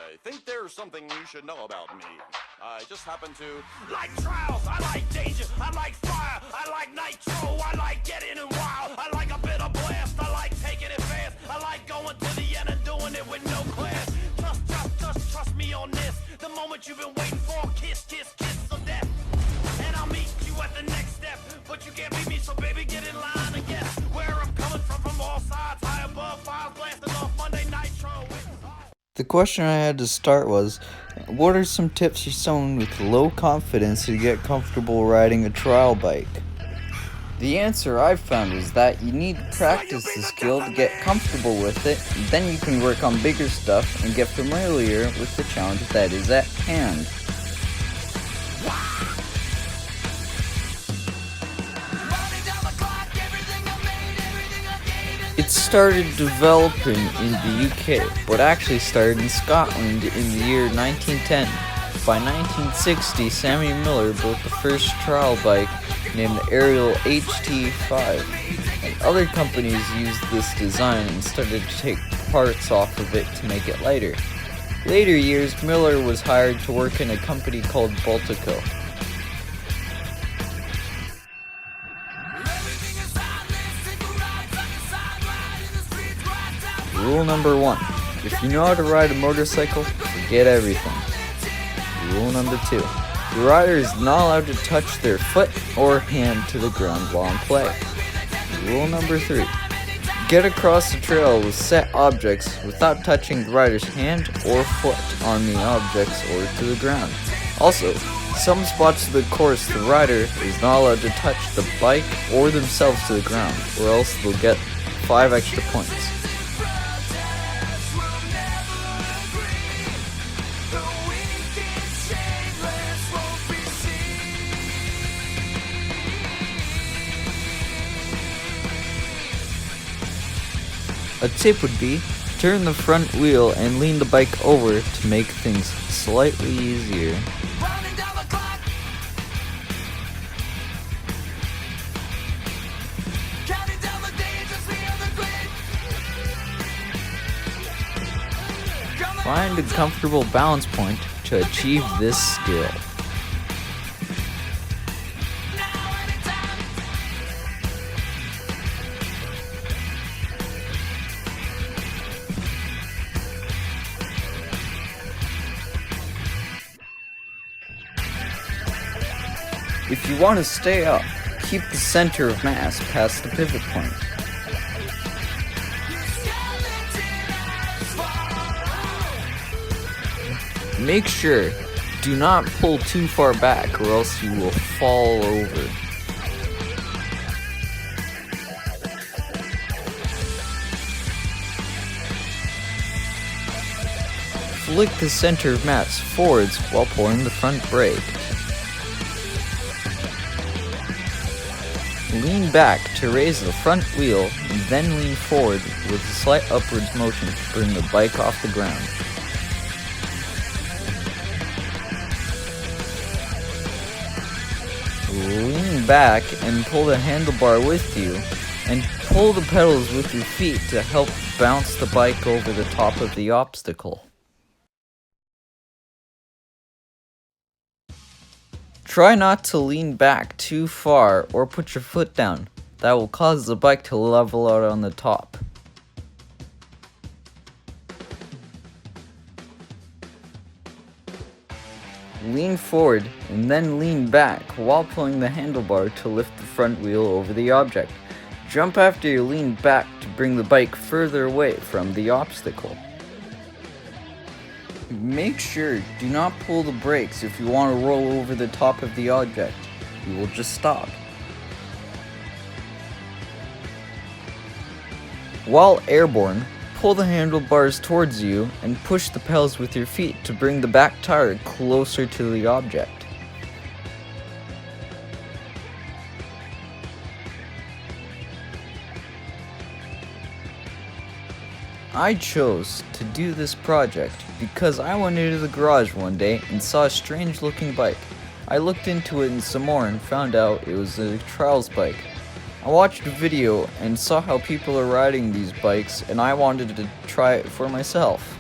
I think there's something you should know about me. I just happen to like trials, I like danger, I like fire, I like nitro, I like getting in wild, I like a bit of blast, I like taking it fast, I like going to the end and doing it with no class. Trust me on this. The moment you've been waiting for, kiss of death. And I'll meet you at the next step, but you can't beat me, so baby get in line and guess where I'm coming from all sides, high above, files blasting off Monday Nitro. The question I had to start was, what are some tips for someone with low confidence to get comfortable riding a trial bike? The answer I've found is that you need to practice the skill to get comfortable with it, and then you can work on bigger stuff and get familiar with the challenge that is at hand. It started developing in the UK, but actually started in Scotland in the year 1910. By 1960, Sammy Miller built the first trial bike named the Ariel HT5, and other companies used this design and started to take parts off of it to make it lighter. Later years, Miller was hired to work in a company called Baltico. Rule number 1. If you know how to ride a motorcycle, forget everything. Rule number 2. The rider is not allowed to touch their foot or hand to the ground while in play. Rule number 3. Get across the trail with set objects without touching the rider's hand or foot on the objects or to the ground. Also, some spots of the course the rider is not allowed to touch the bike or themselves to the ground, or else they'll get 5 extra points. A tip would be, turn the front wheel and lean the bike over to make things slightly easier. Find a comfortable balance point to achieve this skill. If you want to stay up, keep the center of mass past the pivot point. Make sure, do not pull too far back or else you will fall over. Flick the center of mass forwards while pulling the front brake. Lean back to raise the front wheel and then lean forward with a slight upwards motion to bring the bike off the ground. Lean back and pull the handlebar with you, and pull the pedals with your feet to help bounce the bike over the top of the obstacle. Try not to lean back too far or put your foot down. That will cause the bike to level out on the top. Lean forward and then lean back while pulling the handlebar to lift the front wheel over the object. Jump after you lean back to bring the bike further away from the obstacle. Make sure, do not pull the brakes if you want to roll over the top of the object. You will just stop. While airborne, pull the handlebars towards you and push the pedals with your feet to bring the back tire closer to the object. I chose to do this project because I went into the garage one day and saw a strange looking bike. I looked into it some more and found out it was a trials bike. I watched a video and saw how people are riding these bikes, and I wanted to try it for myself.